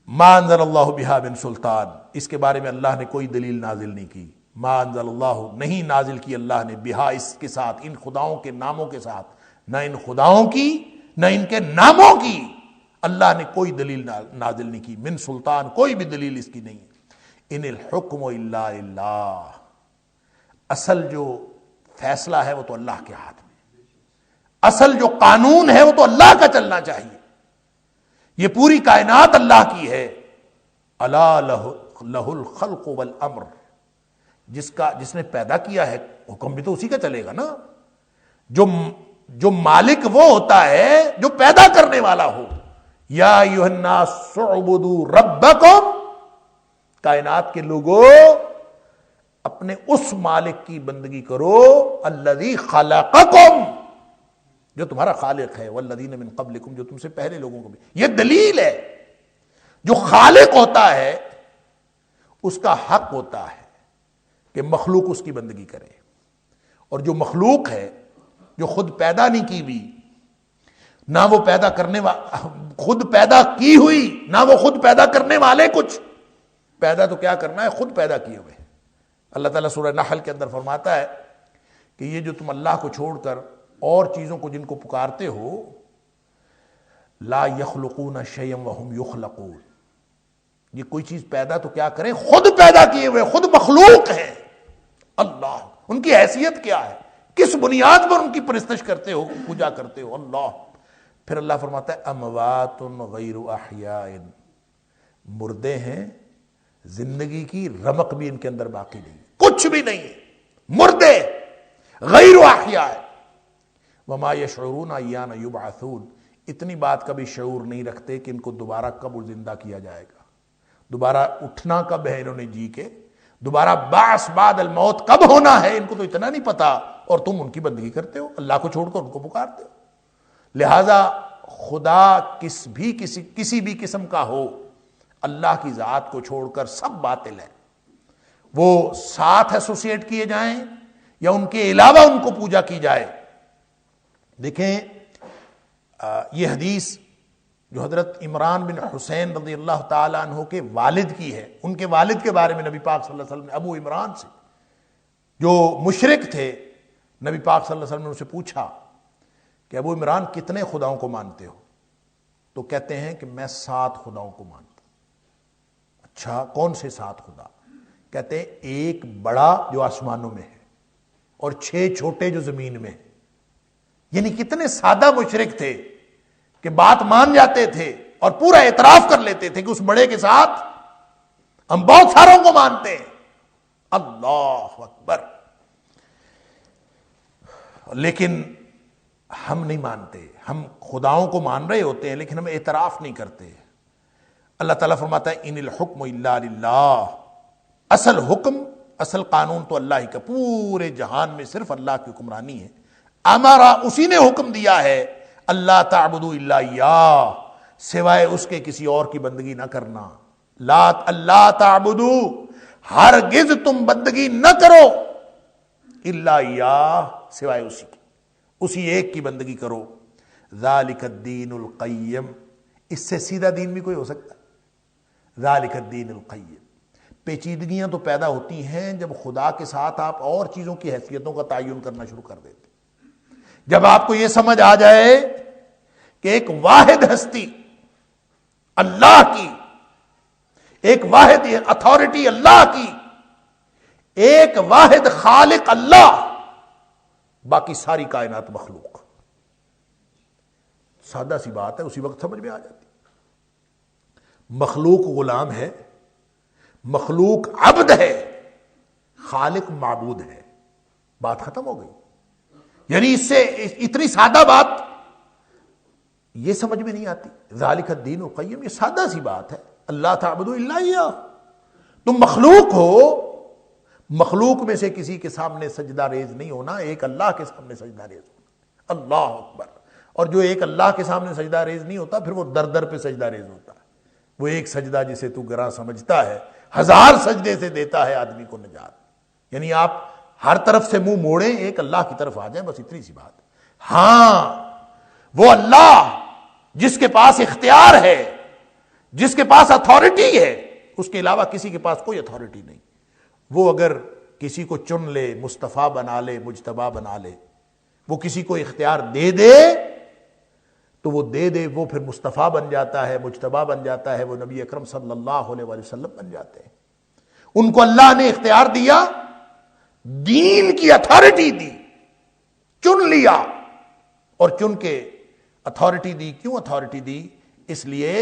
ما انزل اللہ بہا من سلطان، اس کے بارے میں اللہ نے کوئی دلیل نازل نہیں کی. ما انزل اللہ، نہیں نازل کی اللہ نے، بہا اس کے ساتھ، ان خداؤں کے ناموں کے ساتھ، نہ ان خداؤں کی نہ ان کے ناموں کی اللہ نے کوئی دلیل نازل نہیں کی. من سلطان، کوئی بھی دلیل اس کی نہیں. ان الحکم الا للہ، اصل جو فیصلہ ہے وہ تو اللہ کے ہاتھ میں، اصل جو قانون ہے وہ تو اللہ کا چلنا چاہیے. یہ پوری کائنات اللہ کی ہے. الا لہ الخلق والامر، جس نے پیدا کیا ہے حکم بھی تو اسی کا چلے گا نا. جو مالک وہ ہوتا ہے جو پیدا کرنے والا ہو. یا ایھا الناس اعبدوا ربکم، کائنات کے لوگوں اپنے اس مالک کی بندگی کرو الذی خلقکم، جو تمہارا خالق ہے، والذین من قبلکم، جو تم سے پہلے لوگوں کو بھی. یہ دلیل ہے. جو خالق ہوتا ہے اس کا حق ہوتا ہے کہ مخلوق اس کی بندگی کرے، اور جو مخلوق ہے جو خود پیدا نہیں کی ہوئی، نہ وہ پیدا کرنے خود پیدا کی ہوئی، نہ وہ خود پیدا کرنے والے کچھ. پیدا تو کیا کرنا ہے، خود پیدا کیے ہوئے. اللہ تعالیٰ سورہ نحل کے اندر فرماتا ہے کہ یہ جو تم اللہ کو چھوڑ کر اور چیزوں کو جن کو پکارتے ہو، لا یخلقون شیئا وہم یخلقون، یہ کوئی چیز پیدا تو کیا کریں، خود پیدا کیے ہوئے، خود مخلوق ہیں. اللہ، ان کی حیثیت کیا ہے، کس بنیاد پر ان کی پرستش کرتے ہو، پوجا کرتے ہو. اللہ. پھر اللہ فرماتا ہے اموات غیر احیاء، مردے ہیں، زندگی کی رمق بھی ان کے اندر باقی نہیں، کچھ بھی نہیں ہے، مردے غیر احیاء. وما یشعرون ایان یبعثون، اتنی بات کا بھی شعور نہیں رکھتے کہ ان کو دوبارہ کب زندہ کیا جائے گا، دوبارہ اٹھنا کب ہے انہوں نے جی کے، دوبارہ بعث بعد الموت کب ہونا ہے، ان کو تو اتنا نہیں پتا، اور تم ان کی بندگی کرتے ہو، اللہ کو چھوڑ کر ان کو پکارتے ہو. لہذا خدا کسی بھی قسم کا ہو، اللہ کی ذات کو چھوڑ کر سب باطل ہے. وہ ساتھ ایسوسیٹ کیے جائیں یا ان کے علاوہ ان کو پوجا کی جائے. دیکھیں یہ حدیث جو حضرت عمران بن حسین رضی اللہ تعالیٰ عنہ کے والد کی ہے، ان کے والد کے بارے میں نبی پاک صلی اللہ علیہ وسلم نے ابو عمران سے، جو مشرک تھے، نبی پاک صلی اللہ علیہ وسلم نے ان سے پوچھا کہ ابو عمران کتنے خداؤں کو مانتے ہو؟ تو کہتے ہیں کہ میں 7 خداؤں کو مانتا ہوں. اچھا، کون سے 7 خدا؟ کہتے ہیں ایک بڑا جو آسمانوں میں ہے اور 6 چھوٹے جو زمین میں ہیں. یعنی کتنے سادہ مشرک تھے کہ بات مان جاتے تھے اور پورا اعتراف کر لیتے تھے کہ اس بڑے کے ساتھ ہم بہت ساروں کو مانتے ہیں. اللہ اکبر. لیکن ہم نہیں مانتے، ہم خداؤں کو مان رہے ہوتے ہیں لیکن ہم اعتراف نہیں کرتے. اللہ تعالیٰ فرماتا ہے ان الحکم الا للہ، اصل حکم، اصل قانون تو اللہ ہی کا، پورے جہان میں صرف اللہ کی حکمرانی ہے. ہمارا اسی نے حکم دیا ہے اللہ تعبدوا الا ایاہ، سوائے اس کے کسی اور کی بندگی نہ کرنا. اللہ تعبدوا، ہرگز تم بندگی نہ کرو، الا ایاہ، سوائے اسی کی، اسی ایک کی بندگی کرو. ذالک الدین القیم، اس سے سیدھا دین بھی کوئی ہو سکتا ہے. ذالک الدین القیم. پیچیدگیاں تو پیدا ہوتی ہیں جب خدا کے ساتھ آپ اور چیزوں کی حیثیتوں کا تعین کرنا شروع کر دیتے. جب آپ کو یہ سمجھ آ جائے کہ ایک واحد ہستی اللہ کی، ایک واحد اتھارٹی اللہ کی، ایک واحد خالق اللہ، باقی ساری کائنات مخلوق. سادہ سی بات ہے، اسی وقت سمجھ میں آ جاتی. مخلوق غلام ہے، مخلوق عبد ہے، خالق معبود ہے. بات ختم ہو گئی. یعنی اس سے اتنی سادہ بات یہ سمجھ میں نہیں آتی. ذالک الدین القیم، یہ سادہ سی بات ہے. اللہ تعبدوا الا ایاہ. تم مخلوق ہو، مخلوق میں سے کسی کے سامنے سجدہ ریز نہیں ہونا، ایک اللہ کے سامنے سجدہ ریز ہونا. اللہ اکبر. اور جو ایک اللہ کے سامنے سجدہ ریز نہیں ہوتا پھر وہ در در پہ سجدہ ریز ہوتا ہے. وہ ایک سجدہ جسے تو گراں سمجھتا ہے 1000 سجدے سے دیتا ہے آدمی کو نجات. یعنی آپ ہر طرف سے منہ موڑیں، ایک اللہ کی طرف آ جائیں، بس اتنی سی بات. ہاں، وہ اللہ جس کے پاس اختیار ہے، جس کے پاس اتھارٹی ہے اس کے علاوہ کسی کے پاس کوئی اتھارٹی نہیں. وہ اگر کسی کو چن لے، مصطفیٰ بنا لے، مجتبیٰ بنا لے، وہ کسی کو اختیار دے دے تو وہ دے دے، وہ پھر مصطفیٰ بن جاتا ہے، مجتبیٰ بن جاتا ہے، وہ نبی اکرم صلی اللہ علیہ وآلہ وسلم بن جاتے ہیں. ان کو اللہ نے اختیار دیا، دین کی اتھارٹی دی، چن لیا، اور چن کے اتھارٹی دی. کیوں اتھارٹی دی؟ اس لیے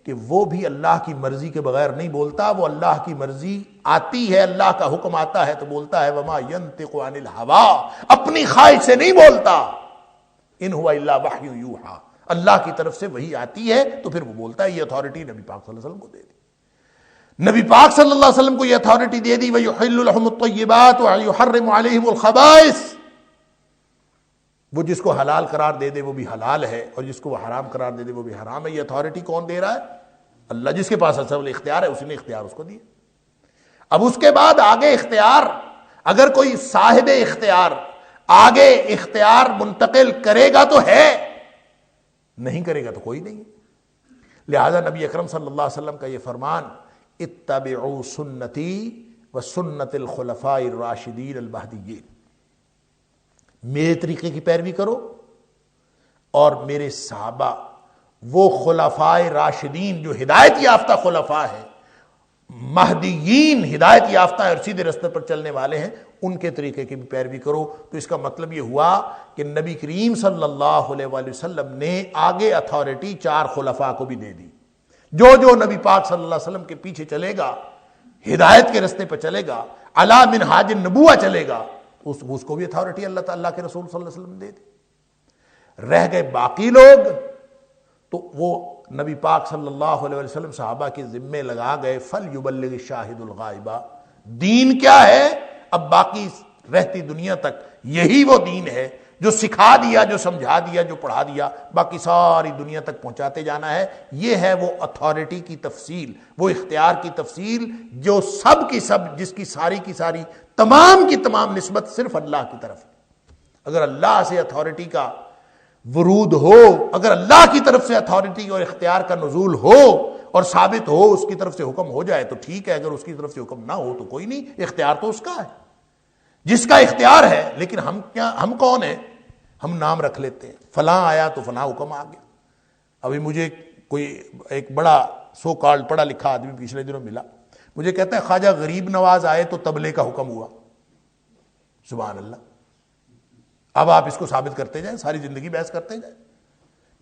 کہ وہ بھی اللہ کی مرضی کے بغیر نہیں بولتا. وہ اللہ کی مرضی آتی ہے، اللہ کا حکم آتا ہے تو بولتا ہے. وما ينطق عن الهوى، اپنی خواہش سے نہیں بولتا. ان هو الا وحی یوحى، اللہ کی طرف سے وہی آتی ہے تو پھر وہ بولتا ہے. یہ اتھارٹی نبی پاک صلی اللہ علیہ وسلم کو دے دی. نبی پاک صلی اللہ علیہ وسلم کو یہ اتھارٹی دے دی. وَيُحِلُّ لَهُمُ الطَّيِّبَاتُ وَيُحَرِّمُ عَلَيْهِمُ الْخَبَائِثَ. وہ جس کو حلال قرار دے دے وہ بھی حلال ہے، اور جس کو وہ حرام قرار دے دے وہ بھی حرام ہے. یہ اتھارٹی کون دے رہا ہے؟ اللہ. جس کے پاس اصل اختیار ہے اسی نے اختیار اس کو دیا. اب اس کے بعد آگے اختیار، اگر کوئی صاحب اختیار آگے اختیار منتقل کرے گا تو ہے، نہیں کرے گا تو کوئی نہیں. لہذا نبی اکرم صلی اللہ علیہ وسلم کا یہ فرمان، اتبعوا سنتی و سنت الخلفاء الراشدین المہدیین، میرے طریقے کی پیروی کرو اور میرے صحابہ، وہ خلفاء راشدین جو ہدایت یافتہ خلفاء ہیں، مہدیین ہدایت یافتہ اور سیدھے راستے پر چلنے والے ہیں، ان کے طریقے کی بھی پیروی کرو. تو اس کا مطلب یہ ہوا کہ نبی کریم صلی اللہ علیہ وآلہ وسلم نے آگے اتھارٹی 4 خلفاء کو بھی دے دی. جو نبی پاک صلی اللہ علیہ وسلم کے پیچھے چلے گا، ہدایت کے راستے پر چلے گا، علی منہاج النبوہ چلے گا، اس کو بھی اتھارٹی اللہ تعالیٰ کے رسول صلی اللہ علیہ وسلم دے دی. رہ گئے باقی لوگ تو وہ نبی پاک صلی اللہ علیہ وسلم صحابہ کے ذمے لگا گئے. فَلْيُبَلِّغِ الشَّاهِدُ الْغَائِبَ. دین کیا ہے؟ اب باقی رہتی دنیا تک یہی وہ دین ہے جو سکھا دیا، جو سمجھا دیا، جو پڑھا دیا، باقی ساری دنیا تک پہنچاتے جانا ہے. یہ ہے وہ اتھارٹی کی تفصیل، وہ اختیار کی تفصیل جو سب کی سب، جس کی ساری تمام کی تمام نسبت صرف اللہ کی طرف ہے. اگر اللہ سے اتھارٹی کا ورود ہو، اگر اللہ کی طرف سے اتھارٹی اور اختیار کا نزول ہو اور ثابت ہو، اس کی طرف سے حکم ہو جائے تو ٹھیک ہے. اگر اس کی طرف سے حکم نہ ہو تو کوئی نہیں، اختیار تو اس کا ہے، جس کا اختیار ہے. لیکن ہم کون ہیں؟ ہم نام رکھ لیتے ہیں، فلاں آیا تو فلاں حکم آ گیا. ابھی مجھے کوئی ایک بڑا سو کالڈ پڑھا لکھا آدمی پچھلے دنوں ملا، مجھے کہتا ہے خواجہ غریب نواز آئے تو تبلیغ کا حکم ہوا. سبحان اللہ. اب آپ اس کو ثابت کرتے جائیں، ساری زندگی بحث کرتے جائیں،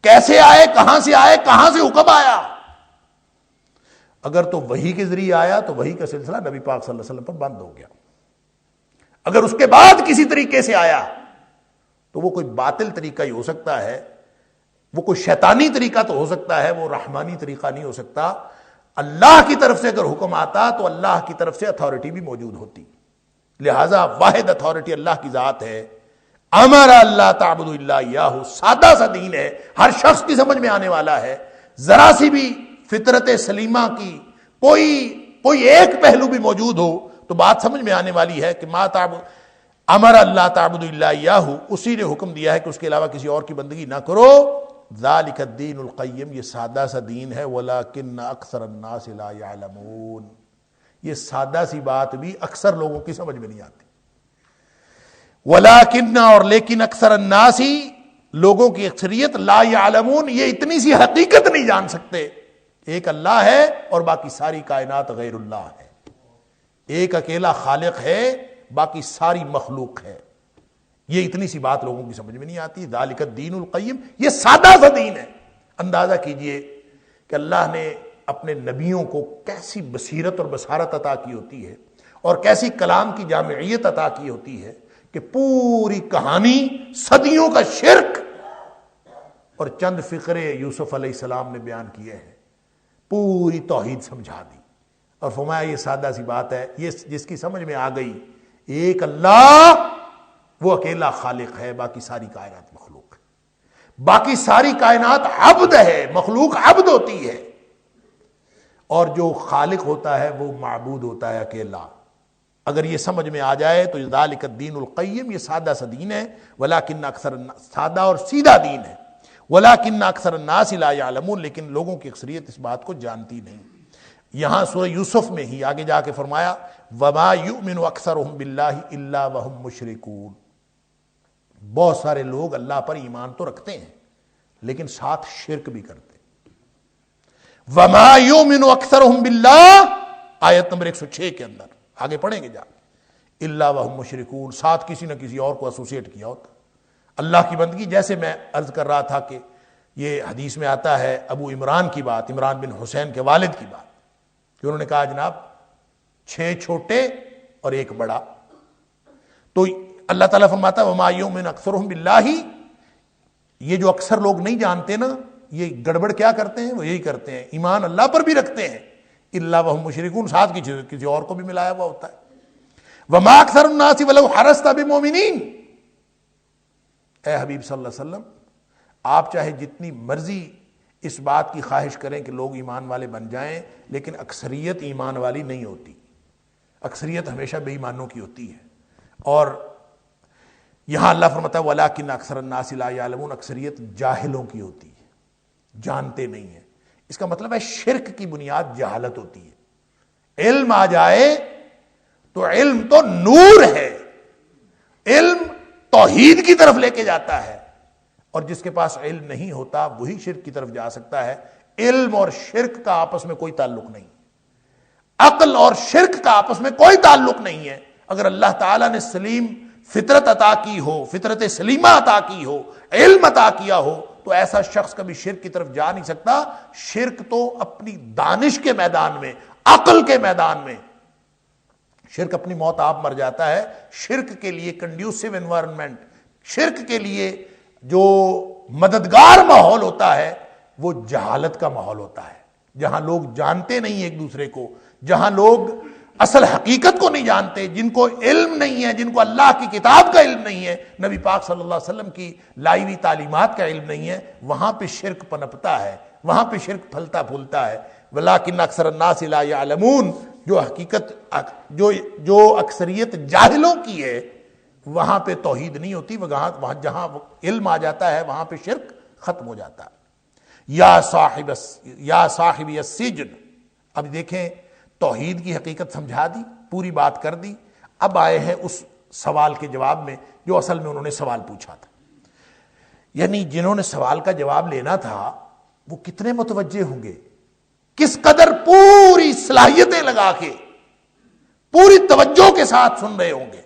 کیسے آئے، کہاں سے حکم آیا. اگر تو وحی کے ذریعے آیا تو وحی کا سلسلہ نبی پاک صلی اللہ علیہ وسلم پر بند ہو گیا. اگر اس کے بعد کسی طریقے سے آیا تو وہ کوئی باطل طریقہ ہی ہو سکتا ہے، وہ کوئی شیطانی طریقہ تو ہو سکتا ہے، وہ رحمانی طریقہ نہیں ہو سکتا. اللہ کی طرف سے اگر حکم آتا تو اللہ کی طرف سے اتھارٹی بھی موجود ہوتی. لہذا واحد اتھارٹی اللہ کی ذات ہے. امر اللہ تعبد الا ایاہ، سادہ سا دین ہے، ہر شخص کی سمجھ میں آنے والا ہے. ذرا سی بھی فطرت سلیمہ کی کوئی ایک پہلو بھی موجود ہو تو بات سمجھ میں آنے والی ہے کہ ما تعبد، امر اللہ تعبد الا ایاہ، اسی نے حکم دیا ہے کہ اس کے علاوہ کسی اور کی بندگی نہ کرو. ذالک الدین القیم، یہ سادہ سا دین ہے. ولکن اکثر الناس لا یعلمون، یہ سادہ سی بات بھی اکثر لوگوں کی سمجھ میں نہیں آتی. ولیکن، اور لیکن، اکثر الناس، لوگوں کی اکثریت، لا یعلمون، یہ اتنی سی حقیقت نہیں جان سکتے. ایک اللہ ہے اور باقی ساری کائنات غیر اللہ ہے. ایک اکیلا خالق ہے، باقی ساری مخلوق ہے. یہ اتنی سی بات لوگوں کی سمجھ میں نہیں آتی. ذالک الدین القیم، یہ سادہ سا دین ہے. اندازہ کیجئے کہ اللہ نے اپنے نبیوں کو کیسی بصیرت اور بصارت عطا کی ہوتی ہے، اور کیسی کلام کی جامعیت عطا کی ہوتی ہے کہ پوری کہانی صدیوں کا شرک اور چند فقرے یوسف علیہ السلام نے بیان کیے ہیں، پوری توحید سمجھا دی اور فرمایا یہ سادہ سی بات ہے. یہ جس کی سمجھ میں آ گئی ایک اللہ، وہ اکیلا خالق ہے، باقی ساری کائنات مخلوق ہے. باقی ساری کائنات عبد ہے، مخلوق عبد ہوتی ہے، اور جو خالق ہوتا ہے وہ معبود ہوتا ہے اکیلا. اگر یہ سمجھ میں آ جائے تو ذالک الدین القیم، یہ سادہ سا دین ہے. ولیکن اکثر، سادہ اور سیدھا دین ہے. وَلَٰكِنَّ أَكْثَرَ النَّاسِ لَا يَعْلَمُونَ، لیکن لوگوں کی اکثریت اس بات کو جانتی نہیں۔ یہاں سورہ یوسف میں ہی آگے جا کے فرمایا وَمَا يُؤْمِنُ أَكْثَرُهُم بِاللَّهِ إِلَّا وَهُم مُشْرِكُونَ، بہت سارے لوگ اللہ پر ایمان تو رکھتے ہیں لیکن ساتھ شرک بھی کرتے ہیں۔ وَمَا يُؤْمِنُ أَكْثَرُهُم بِاللَّهِ آیت نمبر 106 کے اندر آگے پڑھیں گے جا إِلَّا وَهُم مُشْرِكُونَ، ساتھ کسی نہ کسی اور کو ایسوسیٹ کیا ہوتا اللہ کی بندگی۔ جیسے میں عرض کر رہا تھا کہ یہ حدیث میں آتا ہے ابو عمران کی بات، عمران بن حسین کے والد کی بات، کہ انہوں نے کہا جناب 6 چھوٹے اور 1 بڑا، تو اللہ تعالیٰ فرماتا ہے وَمَا يُؤْمِنُ أَكْثَرُهُم بِاللَّهِ، یہ جو اکثر لوگ نہیں جانتے نا، یہ گڑبڑ کیا کرتے ہیں؟ وہ یہی کرتے ہیں، ایمان اللہ پر بھی رکھتے ہیں إِلَّا وَهُم مُشْرِكُونَ، ساتھ کسی اور کو بھی ملایا ہوا ہوتا ہے۔ وَمَا أَكْثَرُ النَّاسِ وَلَوْ حَرَصْتَ بِمُؤْمِنِينَ، اے حبیب صلی اللہ علیہ وسلم آپ چاہے جتنی مرضی اس بات کی خواہش کریں کہ لوگ ایمان والے بن جائیں، لیکن اکثریت ایمان والی نہیں ہوتی، اکثریت ہمیشہ بے ایمانوں کی ہوتی ہے۔ اور یہاں اللہ فرماتا ہے وَلَٰكِنَّ أَكْثَرَ النَّاسِ لَا يَعْلَمُونَ، اکثریت جاہلوں کی ہوتی ہے، جانتے نہیں ہیں۔ اس کا مطلب ہے شرک کی بنیاد جہالت ہوتی ہے۔ علم آ جائے تو علم تو نور ہے، علم توحید کی طرف لے کے جاتا ہے، اور جس کے پاس علم نہیں ہوتا وہی شرک کی طرف جا سکتا ہے۔ علم اور شرک کا آپس میں کوئی تعلق نہیں، عقل اور شرک کا آپس میں کوئی تعلق نہیں ہے۔ اگر اللہ تعالیٰ نے سلیم فطرت عطا کی ہو، فطرت سلیمہ عطا کی ہو، علم عطا کیا ہو، تو ایسا شخص کبھی شرک کی طرف جا نہیں سکتا۔ شرک تو اپنی دانش کے میدان میں، عقل کے میدان میں، شرک اپنی موت آپ مر جاتا ہے۔ شرک کے لیے کنڈیوسو انوائرمنٹ، شرک کے لیے جو مددگار ماحول ہوتا ہے وہ جہالت کا ماحول ہوتا ہے، جہاں لوگ جانتے نہیں ایک دوسرے کو، جہاں لوگ اصل حقیقت کو نہیں جانتے، جن کو علم نہیں ہے، جن کو اللہ کی کتاب کا علم نہیں ہے، نبی پاک صلی اللہ علیہ وسلم کی لائی ہوئی تعلیمات کا علم نہیں ہے، وہاں پہ شرک پنپتا ہے، وہاں پہ شرک پھلتا پھولتا ہے۔ وَلَٰكِنَّ أَكْثَرَ النَّاسِ لَا يَعْلَمُونَ، جو حقیقت جو اکثریت جاہلوں کی ہے وہاں پہ توحید نہیں ہوتی، وہاں جہاں علم آ جاتا ہے وہاں پہ شرک ختم ہو جاتا ہے۔ یا صاحب السجن، اب دیکھیں توحید کی حقیقت سمجھا دی، پوری بات کر دی، اب آئے ہیں اس سوال کے جواب میں جو اصل میں انہوں نے سوال پوچھا تھا۔ یعنی جنہوں نے سوال کا جواب لینا تھا وہ کتنے متوجہ ہوں گے، کس قدر پوری صلاحیتیں لگا کے پوری توجہ کے ساتھ سن رہے ہوں گے۔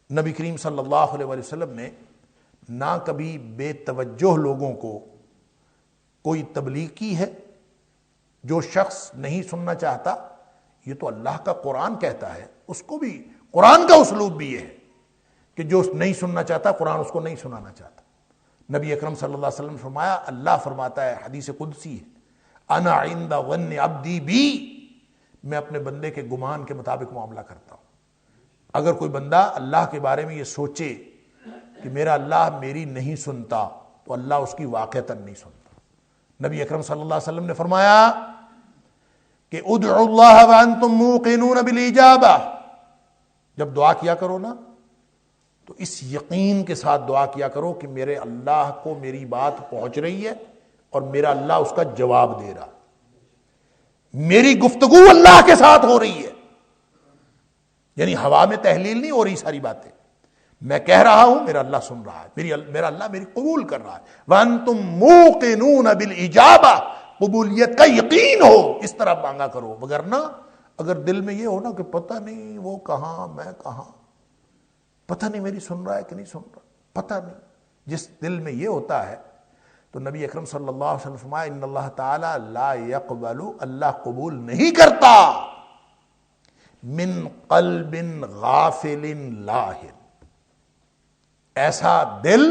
نبی کریم صلی اللہ علیہ وسلم نے نہ کبھی بے توجہ لوگوں کو کوئی تبلیغ کی ہے۔ جو شخص نہیں سننا چاہتا، یہ تو اللہ کا قرآن کہتا ہے، اس کو بھی قرآن کا اسلوب بھی یہ ہے کہ جو نہیں سننا چاہتا قرآن اس کو نہیں سنانا چاہتا۔ نبی اکرم صلی اللہ علیہ وسلم فرمایا، اللہ فرماتا ہے، حدیث قدسی ہے، انا عند ظن عبدی بی، میں اپنے بندے کے گمان کے مطابق معاملہ کرتا ہوں۔ اگر کوئی بندہ اللہ کے بارے میں یہ سوچے کہ میرا اللہ میری نہیں سنتا، تو اللہ اس کی واقعتاً نہیں سنتا۔ نبی اکرم صلی اللہ علیہ وسلم نے فرمایا کہ ادعوا اللہ وانتم موقنون بالاجابہ، جب دعا کیا کرو نا تو اس یقین کے ساتھ دعا کیا کرو کہ میرے اللہ کو میری بات پہنچ رہی ہے اور میرا اللہ اس کا جواب دے رہا، میری گفتگو اللہ کے ساتھ ہو رہی ہے، یعنی ہوا میں تحلیل نہیں ہو رہی ساری باتیں، میں کہہ رہا ہوں، میرا اللہ سن رہا ہے، میرا اللہ میری قبول کر رہا ہے۔ وَأَنْتُمْ مُوقِنُونَ بِالْإِجَابَةِ، قبولیت کا یقین ہو، اس طرح مانگا کرو۔ وگرنہ اگر دل میں یہ ہو نا کہ پتہ نہیں وہ کہاں میں کہاں، پتہ نہیں میری سن رہا ہے کہ نہیں سن رہا، پتہ نہیں، جس دل میں یہ ہوتا ہے تو نبی اکرم صلی اللہ علیہ وسلم فرمایا ان اللہ تعالی لا يقبل، اللہ قبول نہیں کرتا من قلب غافل لاہن، ایسا دل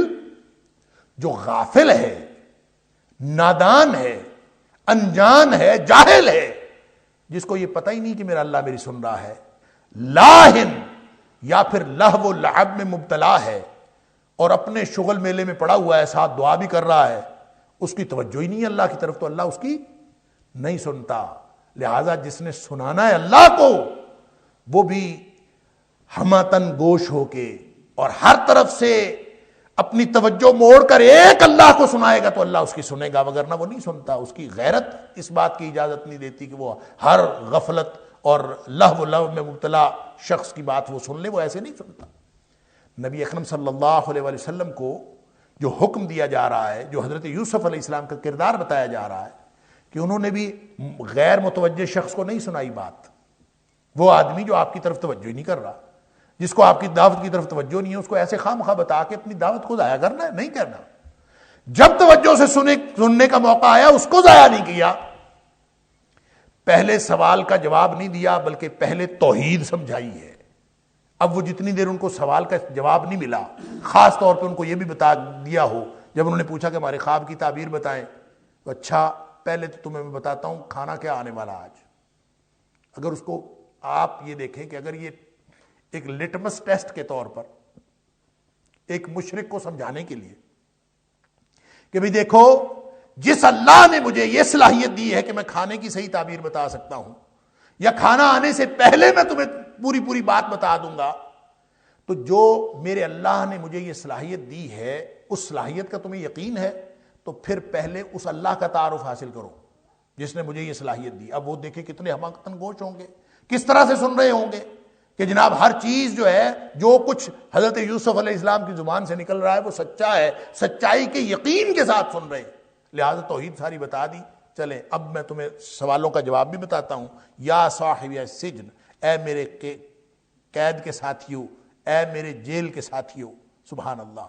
جو غافل ہے، نادان ہے، انجان ہے، جاہل ہے، جس کو یہ پتہ ہی نہیں کہ میرا اللہ میری سن رہا ہے، لاہن یا پھر لہو و لعب میں مبتلا ہے اور اپنے شغل میلے میں پڑا ہوا ہے، ساتھ دعا بھی کر رہا ہے، اس کی توجہ ہی نہیں ہے اللہ کی طرف، تو اللہ اس کی نہیں سنتا۔ لہذا جس نے سنانا ہے اللہ کو، وہ بھی ہمتن گوش ہو کے اور ہر طرف سے اپنی توجہ موڑ کر ایک اللہ کو سنائے گا تو اللہ اس کی سنے گا، وگرنہ وہ نہیں سنتا۔ اس کی غیرت اس بات کی اجازت نہیں دیتی کہ وہ ہر غفلت اور لہو میں مبتلا شخص کی بات وہ سن لے، وہ ایسے نہیں سنتا۔ نبی اکرم صلی اللہ علیہ وآلہ وسلم کو جو حکم دیا جا رہا ہے، جو حضرت یوسف علیہ السلام کا کردار بتایا جا رہا ہے کہ انہوں نے بھی غیر متوجہ شخص کو نہیں سنائی بات۔ وہ آدمی جو آپ کی طرف توجہ ہی نہیں کر رہا، جس کو آپ کی دعوت کی طرف توجہ نہیں ہے، اس کو ایسے خام خواہ بتا کے اپنی دعوت کو ضائع کرنا ہے؟ نہیں کرنا۔ جب توجہ سے سننے کا موقع آیا اس کو ضائع نہیں کیا، پہلے سوال کا جواب نہیں دیا بلکہ پہلے توحید سمجھائی ہے۔ اب وہ جتنی دیر ان کو سوال کا جواب نہیں ملا، خاص طور پہ ان کو یہ بھی بتا دیا ہو جب انہوں نے پوچھا کہ ہمارے خواب کی تعبیر بتائیں، تو اچھا پہلے تو تمہیں میں بتاتا ہوں کھانا کیا آنے والا آج۔ اگر اس کو آپ یہ دیکھیں کہ اگر یہ ایک لٹمس ٹیسٹ کے طور پر ایک مشرک کو سمجھانے کے لیے کہ بھی دیکھو جس اللہ نے مجھے یہ صلاحیت دی ہے کہ میں کھانے کی صحیح تعبیر بتا سکتا ہوں، یا کھانا آنے سے پہلے میں تمہیں پوری بات بتا دوں گا، تو جو میرے اللہ نے مجھے یہ صلاحیت دی ہے اس صلاحیت کا تمہیں یقین ہے تو پھر پہلے اس اللہ کا تعارف حاصل کرو جس نے مجھے یہ صلاحیت دی۔ اب وہ دیکھیں کتنے حماقتاً گوش ہوں گے، کس طرح سے سن رہے ہوں گے کہ جناب ہر چیز جو ہے، جو کچھ حضرت یوسف علیہ السلام کی زبان سے نکل رہا ہے وہ سچا ہے، سچائی کے یقین کے ساتھ سن رہے ہیں۔ لہذا توحید ساری بتا دی۔ چلیں اب میں تمہیں سوالوں کا جواب بھی بتاتا ہوں۔ یا صاحب السجن، اے میرے قید کے ساتھیوں، اے میرے جیل کے ساتھیوں، سبحان اللہ۔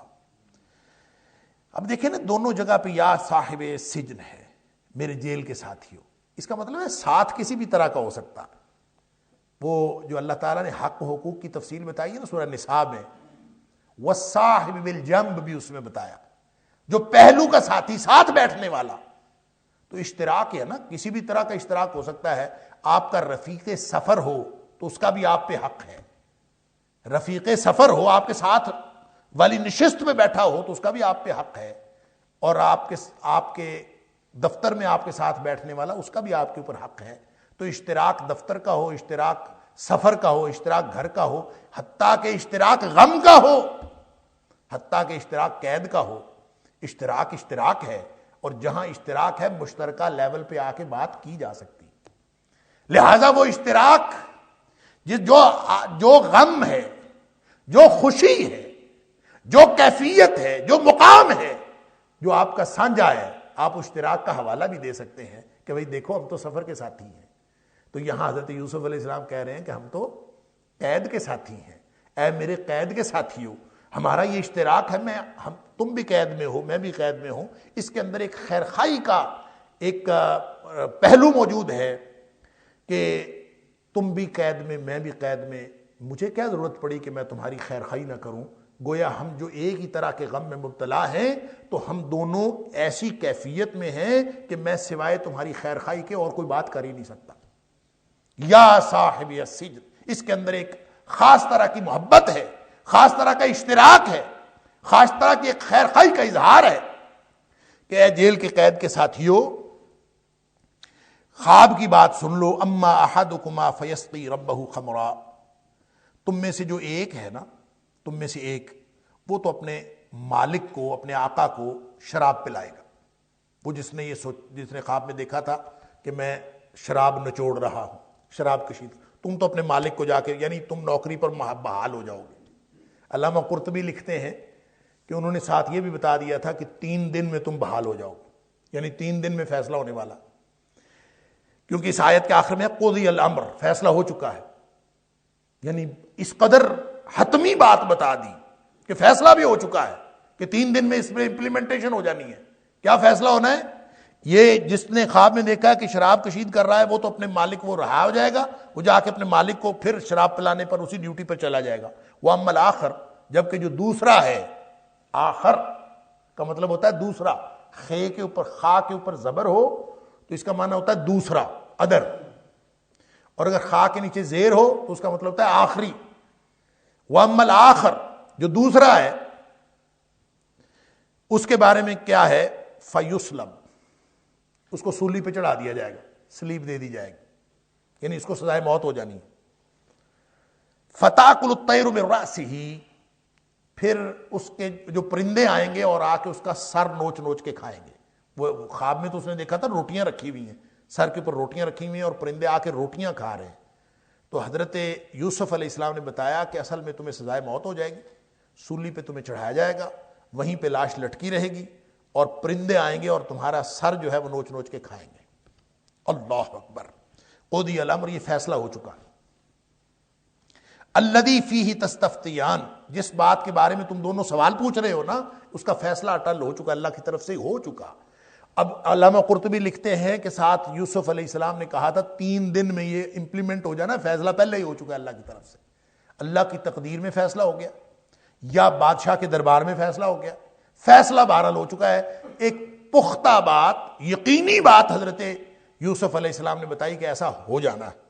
اب دیکھیں نا دونوں جگہ پہ یا صاحب السجن ہے، میرے جیل کے ساتھیوں، اس کا مطلب ہے ساتھ کسی بھی طرح کا ہو سکتا ہے۔ وہ جو اللہ تعالیٰ نے حق و حقوق کی تفصیل بتائی ہے نا سورہ نساء میں، وَالصَّاحِبِ بِالْجَنْبِ بھی اس میں بتایا، جو پہلو کا ساتھی، ساتھ بیٹھنے والا۔ تو اشتراک ہے نا، کسی بھی طرح کا اشتراک ہو سکتا ہے۔ آپ کا رفیق سفر ہو تو اس کا بھی آپ پہ حق ہے، رفیق سفر ہو آپ کے ساتھ والی نشست میں بیٹھا ہو تو اس کا بھی آپ پہ حق ہے، اور آپ کے دفتر میں آپ کے ساتھ بیٹھنے والا اس کا بھی آپ کے اوپر حق ہے۔ تو اشتراک دفتر کا ہو، اشتراک سفر کا ہو، اشتراک گھر کا ہو، حتیٰ کہ اشتراک غم کا ہو، حتیٰ کہ اشتراک قید کا ہو، اشتراک ہے، اور جہاں اشتراک ہے مشترکہ لیول پہ آ کے بات کی جا سکتی۔ لہذا وہ اشتراک جو غم ہے، جو خوشی ہے، جو کیفیت ہے، جو مقام ہے، جو آپ کا سانجا ہے، آپ اشتراک کا حوالہ بھی دے سکتے ہیں کہ بھئی دیکھو ہم تو سفر کے ساتھی ہیں۔ تو یہاں حضرت یوسف علیہ السلام کہہ رہے ہیں کہ ہم تو قید کے ساتھی ہیں، اے میرے قید کے ساتھیوں، ہمارا یہ اشتراک ہے، تم بھی قید میں ہو، میں بھی قید میں ہوں۔ اس کے اندر ایک خیرخواہی کا ایک پہلو موجود ہے کہ تم بھی قید میں، میں بھی قید میں، مجھے کیا ضرورت پڑی کہ میں تمہاری خیرخواہی نہ کروں؟ گویا ہم جو ایک ہی طرح کے غم میں مبتلا ہیں تو ہم دونوں ایسی کیفیت میں ہیں کہ میں سوائے تمہاری خیرخواہی کے اور کوئی بات کر ہی نہیں سکتا۔ یا صاحب السجن، اس کے اندر ایک خاص طرح کی محبت ہے، خاص طرح کا اشتراک ہے، خاص طرح کی ایک خیرخواہی کا اظہار ہے کہ اے جیل کے قید کے ساتھیوں، خواب کی بات سن لو۔ اما احدکما فیسقی ربہ خمرا، تم میں سے جو ایک ہے نا، تم میں سے ایک، وہ تو اپنے مالک کو، اپنے آقا کو شراب پلائے گا۔ وہ جس نے خواب میں دیکھا تھا کہ میں شراب نچوڑ رہا ہوں، شراب کشید، تم تو اپنے مالک کو جا کے، یعنی تم نوکری پر بحال ہو جاؤ گے۔ علامہ قرطبی لکھتے ہیں کہ انہوں نے ساتھ یہ بھی بتا دیا تھا کہ 3 دن میں تم بحال ہو جاؤ، یعنی 3 دن میں فیصلہ ہونے والا، کیونکہ اس آیت کے آخر میں قضی الامر، فیصلہ ہو چکا ہے، یعنی اس قدر حتمی بات بتا دی کہ فیصلہ بھی ہو چکا ہے کہ 3 دن میں اس میں امپلیمنٹیشن ہو جانی ہے۔ کیا فیصلہ ہونا ہے؟ یہ جس نے خواب میں دیکھا کہ شراب کشید کر رہا ہے وہ تو اپنے مالک، وہ رہا ہو جائے گا، وہ جا کے اپنے مالک کو پھر شراب پلانے پر اسی ڈیوٹی پر چلا جائے گا۔ وَأَمَّا الْآخَرُ، جبکہ جو دوسرا ہے، آخر کا مطلب ہوتا ہے دوسرا، خے کے اوپر خا کے اوپر زبر ہو تو اس کا معنی ہوتا ہے دوسرا، ادر، اور اگر خا کے نیچے زیر ہو تو اس کا مطلب ہوتا ہے آخری۔ وَأَمَّا الْآخَرُ، جو دوسرا ہے، اس کے بارے میں کیا ہے؟ فَيُسْلَبْ، اس کو سولی پہ چڑھا دیا جائے گا، سلیب دے دی جائے گی، یعنی اس کو سزائے موت ہو جانی ہے۔ فَتَأْكُلُ الطَّيْرُ مِن رَأْسِهِ، پھر اس کے جو پرندے آئیں گے اور آ کے اس کا سر نوچ نوچ کے کھائیں گے. وہ خواب میں تو اس نے دیکھا تھا روٹیاں رکھی ہوئی ہیں، سر کے اوپر روٹیاں رکھی ہوئی ہیں اور پرندے آ کے روٹیاں کھا رہے ہیں. تو حضرت یوسف علیہ السلام نے بتایا کہ اصل میں تمہیں سزائے موت ہو جائے گی، سولی پہ تمہیں چڑھایا جائے گا، وہیں پہ لاش لٹکی رہے گی اور پرندے آئیں گے اور تمہارا سر جو ہے وہ نوچ نوچ کے کھائیں گے. اللہ اکبر. قضی الامر، یہ فیصلہ ہو چکا. الذی فیہ تستفتیان، جس بات کے بارے میں تم دونوں سوال پوچھ رہے ہو نا، اس کا فیصلہ اٹل ہو چکا، اللہ کی طرف سے ہو چکا. اب علامہ قرطبی لکھتے ہیں کہ ساتھ یوسف علیہ السلام نے کہا تھا 3 دن میں یہ امپلیمنٹ ہو جانا، فیصلہ پہلے ہی ہو چکا ہے اللہ کی طرف سے. اللہ کی تقدیر میں فیصلہ ہو گیا یا بادشاہ کے دربار میں فیصلہ ہو گیا، فیصلہ بہرحال ہو چکا ہے. ایک پختہ بات، یقینی بات حضرت یوسف علیہ السلام نے بتائی کہ ایسا ہو جانا ہے.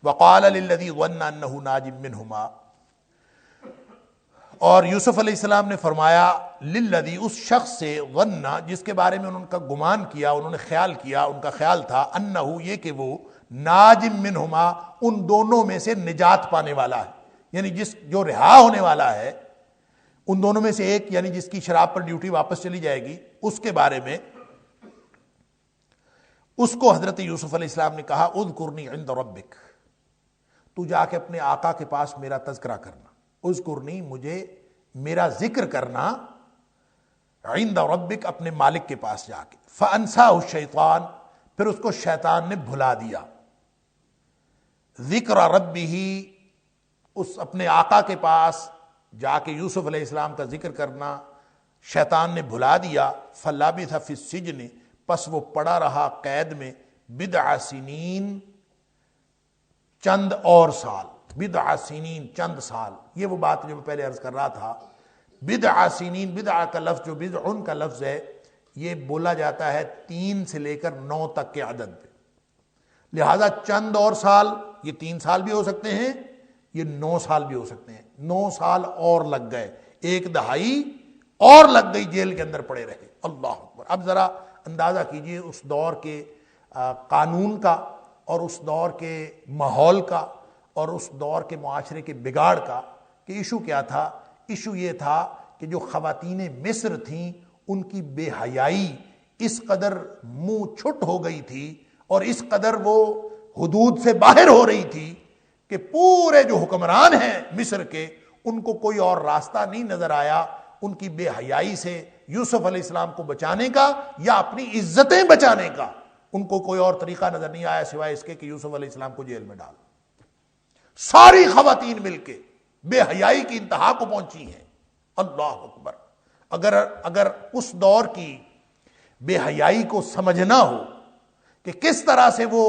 وقال للذی ظن انہ ناج منہما، اور یوسف علیہ السلام نے فرمایا للذی، اس شخص سے، ظن جس کے بارے میں انہوں کا گمان کیا، انہوں نے خیال کیا، ان کا خیال تھا، انہ یہ کہ وہ ناج منہما، ان دونوں میں سے نجات پانے والا ہے، یعنی جو رہا ہونے والا ہے ان دونوں میں سے ایک، یعنی جس کی شراب پر ڈیوٹی واپس چلی جائے گی، اس کے بارے میں اس کو حضرت یوسف علیہ السلام نے کہا اذکرنی عند ربک، تو جا کے اپنے آقا کے پاس میرا تذکرہ کرنا. اذکرنی، مجھے میرا ذکر کرنا، عند ربک، اپنے مالک کے پاس جا کے. فانساہ الشیطان، پھر اس کو شیطان نے بھلا دیا. ذکر ربہ، اس اپنے آقا کے پاس جا کے یوسف علیہ السلام کا ذکر کرنا شیطان نے بھلا دیا. فلبث فی السجن، پس وہ پڑا رہا قید میں، بضع سنین، چند اور سال. بضع سنین، چند سال. یہ وہ بات جو میں پہلے عرض کر رہا تھا، بضع سنین، بضع کا لفظ جو بضع کا لفظ ہے یہ بولا جاتا ہے 3 سے لے کر 9 تک کے عدد پہ، لہذا چند اور سال، یہ 3 سال بھی ہو سکتے ہیں، یہ 9 سال بھی ہو سکتے ہیں. 9 سال اور لگ گئے، 1 دہائی اور لگ گئی، جیل کے اندر پڑے رہے. اللہ اکبر. اب ذرا اندازہ کیجئے اس دور کے قانون کا اور اس دور کے ماحول کا اور اس دور کے معاشرے کے بگاڑ کا کہ ایشو کیا تھا. ایشو یہ تھا کہ جو خواتین مصر تھیں ان کی بے حیائی اس قدر منہ چھٹ ہو گئی تھی اور اس قدر وہ حدود سے باہر ہو رہی تھی کہ پورے جو حکمران ہیں مصر کے، ان کو کوئی اور راستہ نہیں نظر آیا ان کی بے حیائی سے یوسف علیہ السلام کو بچانے کا یا اپنی عزتیں بچانے کا. ان کو کوئی اور طریقہ نظر نہیں آیا سوائے اس کے کہ یوسف علیہ السلام کو جیل میں ڈال. ساری خواتین مل کے بے حیائی کی انتہا کو پہنچی ہیں. اللہ اکبر. اگر اس دور کی بے حیائی کو سمجھنا ہو کہ کس طرح سے وہ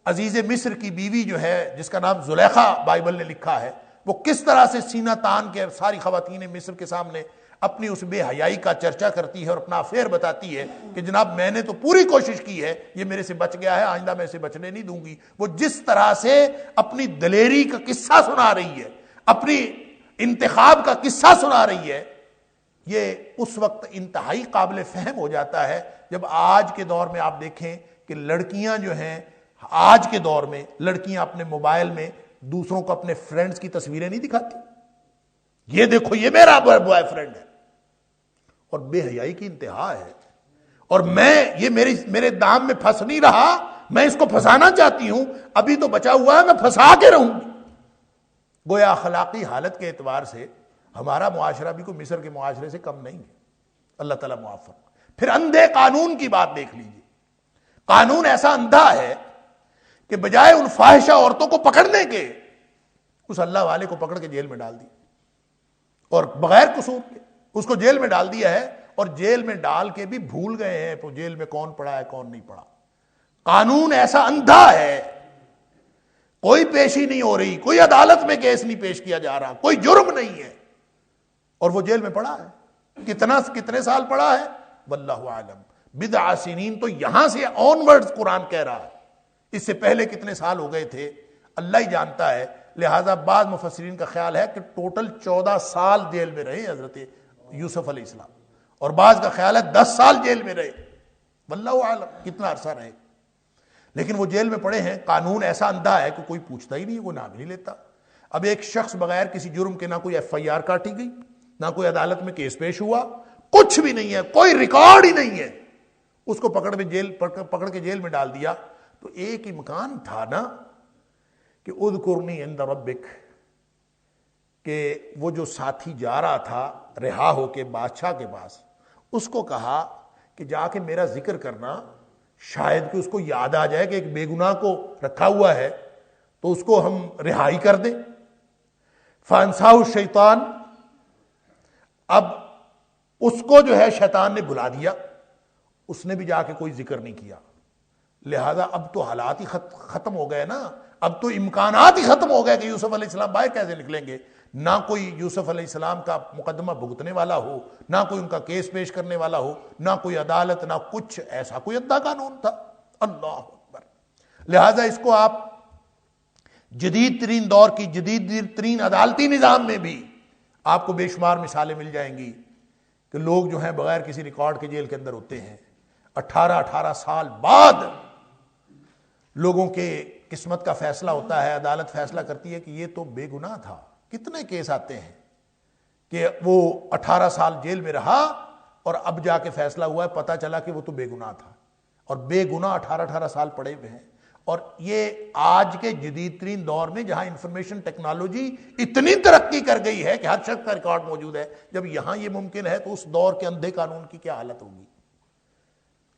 عزیز مصر کی بیوی جو ہے جس کا نام زلیخا بائبل نے لکھا ہے، وہ کس طرح سے سینہ تان کے ساری خواتین مصر کے سامنے اپنی اس بے حیائی کا چرچا کرتی ہے اور اپنا افیئر بتاتی ہے کہ جناب میں نے تو پوری کوشش کی ہے، یہ میرے سے بچ گیا ہے، آئندہ میں اسے بچنے نہیں دوں گی. وہ جس طرح سے اپنی دلیری کا قصہ سنا رہی ہے، اپنی انتخاب کا قصہ سنا رہی ہے، یہ اس وقت انتہائی قابل فہم ہو جاتا ہے جب آج کے دور میں آپ دیکھیں کہ لڑکیاں جو ہیں، آج کے دور میں لڑکیاں اپنے موبائل میں دوسروں کو اپنے فرینڈز کی تصویریں نہیں دکھاتی. یہ دیکھو یہ میرا بوائے فرینڈ ہے، اور بے حیائی کی انتہا ہے. اور یہ میرے دام میں پھنس نہیں رہا، میں اس کو پھنسانا چاہتی ہوں، ابھی تو بچا ہوا ہے، میں پھنسا کے رہوں گی. گویا اخلاقی حالت کے اعتبار سے ہمارا معاشرہ بھی کوئی مصر کے معاشرے سے کم نہیں ہے. اللہ تعالیٰ معاف فرمائے. پھر اندھے قانون کی بات دیکھ لیجیے. قانون ایسا اندھا ہے کہ بجائے ان فاحشہ عورتوں کو پکڑنے کے اس اللہ والے کو پکڑ کے جیل میں ڈال دی، اور بغیر قصور کے اس کو جیل میں ڈال دیا ہے، اور جیل میں ڈال کے بھی بھول گئے ہیں تو جیل میں کون پڑا ہے کون نہیں پڑا. قانون ایسا اندھا ہے، کوئی پیشی نہیں ہو رہی، کوئی عدالت میں کیس نہیں پیش کیا جا رہا، کوئی جرم نہیں ہے، اور وہ جیل میں پڑا ہے. کتنے سال پڑا ہے واللہ عالم. بضع سنین تو یہاں سے آن ورڈ قرآن کہہ رہا ہے، اس سے پہلے کتنے سال ہو گئے تھے اللہ ہی جانتا ہے. لہٰذا بعض مفسرین کا خیال ہے کہ ٹوٹل 14 سال جیل میں رہے حضرت یوسف علیہ السلام، اور بعض کا خیال ہے 10 سال جیل میں رہے، واللہ عالم کتنا عرصہ رہے. لیکن وہ جیل میں پڑے ہیں. قانون ایسا اندھا ہے کہ کوئی پوچھتا ہی نہیں، کوئی نام ہی نہیں لیتا. اب ایک شخص بغیر کسی جرم کے، نہ کوئی ایف آئی آر کاٹی گئی، نہ کوئی عدالت میں کیس پیش ہوا، کچھ بھی نہیں ہے، کوئی ریکارڈ ہی نہیں ہے. اس کو پکڑ کے جیل میں ڈال دیا. تو ایک امکان تھا نا کہ اذکرنی عند ربک، کہ وہ جو ساتھی جا رہا تھا رہا ہو کے بادشاہ کے پاس، اس کو کہا کہ جا کے میرا ذکر کرنا، شاید کہ اس کو یاد آ جائے کہ ایک بے گناہ کو رکھا ہوا ہے تو اس کو ہم رہائی کر دیں. فانساہ الشیطان، اب اس کو جو ہے شیطان نے بلا دیا، اس نے بھی جا کے کوئی ذکر نہیں کیا. لہذا اب تو حالات ہی ختم ہو گئے نا، اب تو امکانات ہی ختم ہو گئے کہ یوسف علیہ السلام باہر کیسے نکلیں گے. نہ کوئی یوسف علیہ السلام کا مقدمہ بھگتنے والا ہو، نہ کوئی ان کا کیس پیش کرنے والا ہو، نہ کوئی عدالت، نہ کچھ ایسا کوئی ادھا قانون تھا. اللہ اکبر. لہذا اس کو آپ جدید ترین دور کی جدید ترین عدالتی نظام میں بھی آپ کو بے شمار مثالیں مل جائیں گی کہ لوگ جو ہیں بغیر کسی ریکارڈ کے جیل کے اندر ہوتے ہیں. 18 سال بعد لوگوں کے قسمت کا فیصلہ ہوتا ہے، عدالت فیصلہ کرتی ہے کہ یہ تو بے گناہ تھا. کتنے کیس آتے ہیں کہ وہ 18 سال جیل میں رہا اور اب جا کے فیصلہ ہوا ہے، پتہ چلا کہ وہ تو بے گناہ تھا، اور بے گناہ 18 سال پڑے ہوئے ہیں. اور یہ آج کے جدید ترین دور میں جہاں انفارمیشن ٹیکنالوجی اتنی ترقی کر گئی ہے کہ ہر شخص کا ریکارڈ موجود ہے، جب یہاں یہ ممکن ہے تو اس دور کے اندھے قانون کی کیا حالت ہوگی.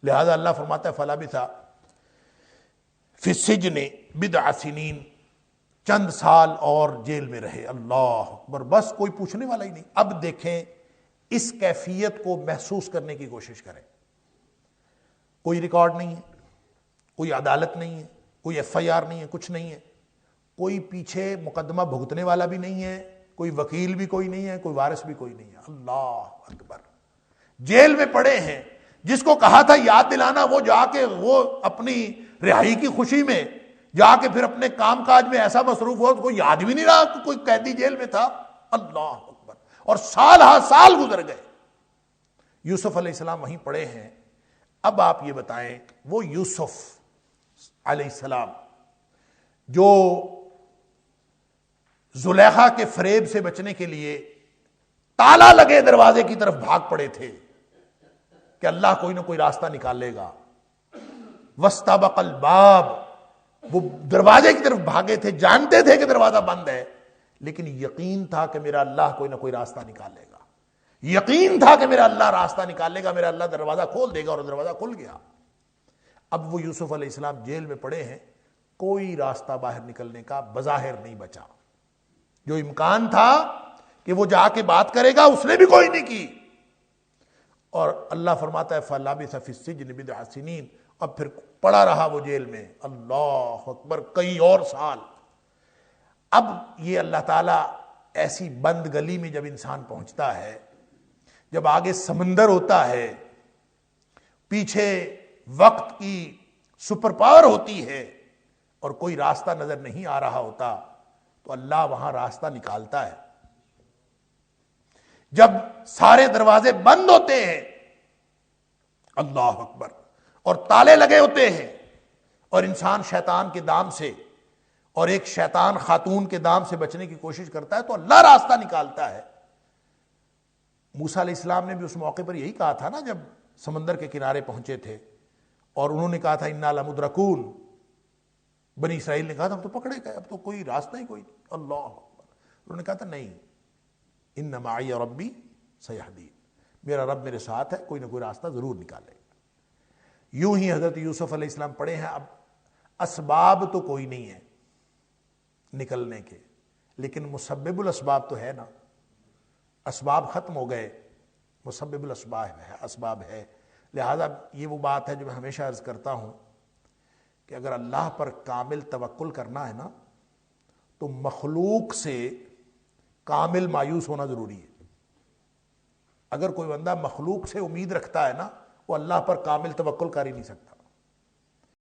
لہذا اللہ فرماتا ہے فَلَبِثَ فِي السِّجْنِ بِضْعَ سِنِينَ، چند سال اور جیل میں رہے. اللہ اکبر. بس کوئی پوچھنے والا ہی نہیں. اب دیکھیں اس کیفیت کو محسوس کرنے کی کوشش کریں. کوئی ریکارڈ نہیں ہے، کوئی عدالت نہیں ہے، کوئی ایف آئی آر نہیں ہے، کچھ نہیں ہے، کوئی پیچھے مقدمہ بھگتنے والا بھی نہیں ہے، کوئی وکیل بھی کوئی نہیں ہے، کوئی وارث بھی کوئی نہیں ہے. اللہ اکبر. جیل میں پڑے ہیں. جس کو کہا تھا یاد دلانا، وہ جا کے وہ اپنی رہائی کی خوشی میں جا کے پھر اپنے کام کاج میں ایسا مصروف ہو کوئی یاد بھی نہیں رہا کہ کوئی قیدی جیل میں تھا. اللہ اکبر. اور سال ہا سال گزر گئے. یوسف علیہ السلام وہیں پڑے ہیں. اب آپ یہ بتائیں وہ یوسف علیہ السلام جو زلیخا کے فریب سے بچنے کے لیے تالا لگے دروازے کی طرف بھاگ پڑے تھے کہ اللہ کوئی نہ کوئی راستہ نکالے گا، واستبق الباب، وہ دروازے کی طرف بھاگے تھے، جانتے تھے کہ دروازہ بند ہے، لیکن یقین تھا کہ میرا اللہ کوئی نہ کوئی راستہ نکالے گا. یقین تھا کہ میرا اللہ راستہ نکالے گا، میرا اللہ دروازہ کھول دے گا، اور دروازہ کھل گیا. اب وہ یوسف علیہ السلام جیل میں پڑے ہیں، کوئی راستہ باہر نکلنے کا بظاہر نہیں بچا. جو امکان تھا کہ وہ جا کے بات کرے گا، اس نے بھی کوئی نہیں کی. اور اللہ فرماتا ہے فَلَبِثَ فِي السِّجْنِ بِضْعَ سِنِينَ، اب پھر پڑا رہا وہ جیل میں. اللہ اکبر. کئی اور سال. اب یہ اللہ تعالیٰ ایسی بند گلی میں جب انسان پہنچتا ہے، جب آگے سمندر ہوتا ہے، پیچھے وقت کی سپر پاور ہوتی ہے، اور کوئی راستہ نظر نہیں آ رہا ہوتا، تو اللہ وہاں راستہ نکالتا ہے. جب سارے دروازے بند ہوتے ہیں، اللہ اکبر، اور تالے لگے ہوتے ہیں، اور انسان شیطان کے دام سے اور ایک شیطان خاتون کے دام سے بچنے کی کوشش کرتا ہے، تو اللہ راستہ نکالتا ہے. موسیٰ علیہ السلام نے بھی اس موقع پر یہی کہا تھا نا، جب سمندر کے کنارے پہنچے تھے اور انہوں نے کہا تھا اِنَّا لَمُدْرَكُونَ، بنی اسرائیل نے کہا تھا ہم تو پکڑے گئے، اب تو کوئی راستہ ہی کوئی نہیں. اللہ اکبر. انہوں نے کہا تھا نہیں، اِنَّ مَعِيَ رَبِّي سَيَهْدِينِ، میرا رب میرے ساتھ ہے، کوئی نہ کوئی راستہ ضرور نکالے گا. یوں ہی حضرت یوسف علیہ السلام پڑے ہیں. اب اسباب تو کوئی نہیں ہے نکلنے کے، لیکن مسبب الاسباب تو ہے نا. اسباب ختم ہو گئے، مسبب الاسباب ہے، اسباب ہے. لہذا یہ وہ بات ہے جو میں ہمیشہ عرض کرتا ہوں کہ اگر اللہ پر کامل توکل کرنا ہے نا، تو مخلوق سے کامل مایوس ہونا ضروری ہے. اگر کوئی بندہ مخلوق سے امید رکھتا ہے نا، وہ اللہ پر کامل توکل کر ہی نہیں سکتا.